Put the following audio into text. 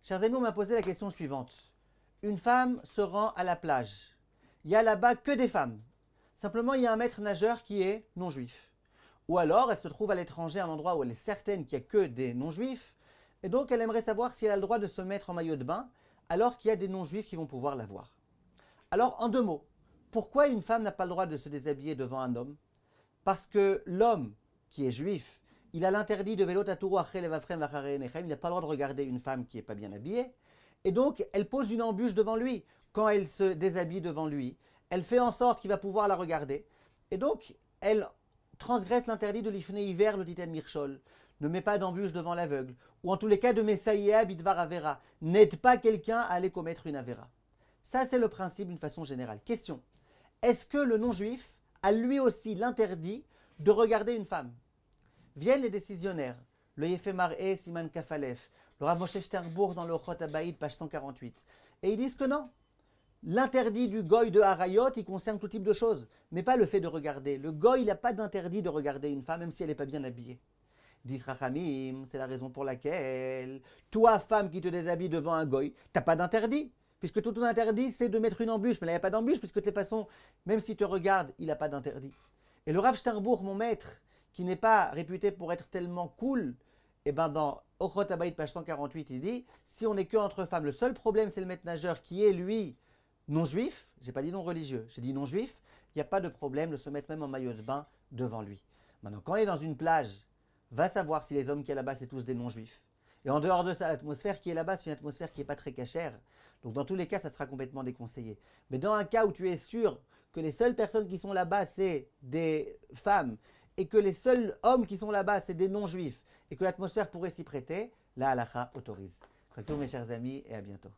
Chers amis, on m'a posé la question suivante. Une femme se rend à la plage. Il y a là-bas que des femmes. Simplement, il y a un maître nageur qui est non-juif. Ou alors, elle se trouve à l'étranger, à un endroit où elle est certaine qu'il n'y a que des non-juifs. Et donc, elle aimerait savoir si elle a le droit de se mettre en maillot de bain, alors qu'il y a des non-juifs qui vont pouvoir la voir. Alors, en deux mots, pourquoi une femme n'a pas le droit de se déshabiller devant un homme? Parce que l'homme qui est juif, il a l'interdit de vélo tatouro achel evafrem vacharei nechem, il n'a pas le droit de regarder une femme qui n'est pas bien habillée. Et donc, elle pose une embûche devant lui. Quand elle se déshabille devant lui, elle fait en sorte qu'il va pouvoir la regarder. Et donc, elle transgresse l'interdit de l'ifné hiver, le titen mirchol. Ne met pas d'embûche devant l'aveugle. Ou en tous les cas, de messaïa bidvar avera. N'aide pas quelqu'un à aller commettre une avera. Ça, c'est le principe d'une façon générale. Question. Est-ce que le non-juif a lui aussi l'interdit de regarder une femme? Viennent les décisionnaires. Le Yefemar E, Siman Kafalef. Le Rav Moshe Sternbourg dans le Ochot Abaïd, page 148. Et ils disent que non. L'interdit du goy de Harayot, il concerne tout type de choses, mais pas le fait de regarder. Le goy, il n'a pas d'interdit de regarder une femme, même si elle n'est pas bien habillée. Disent Rachamim, c'est la raison pour laquelle, toi, femme qui te déshabille devant un goy, t'as pas d'interdit. Puisque tout ton interdit, c'est de mettre une embûche. Mais là, il n'y a pas d'embûche, puisque de toute façon, même s'il te regarde, il n'a pas d'interdit. Et le Rav Sternbourg, mon maître, qui n'est pas réputé pour être tellement cool, et ben dans Ochot Abaïd, page 148, il dit, si on n'est que entre femmes, le seul problème, c'est le maître nageur qui est, lui, non-juif, j'ai pas dit non-religieux, j'ai dit non-juif, il n'y a pas de problème de se mettre même en maillot de bain devant lui. Maintenant, quand il est dans une plage, va savoir si les hommes qui sont là-bas, c'est tous des non-juifs. Et en dehors de ça, l'atmosphère qui est là-bas, c'est une atmosphère qui n'est pas très cachère. Donc dans tous les cas, ça sera complètement déconseillé. Mais dans un cas où tu es sûr que les seules personnes qui sont là-bas, c'est des femmes, et que les seuls hommes qui sont là-bas, c'est des non-juifs, et que l'atmosphère pourrait s'y prêter, la halakha autorise. Mes chers amis, et à bientôt.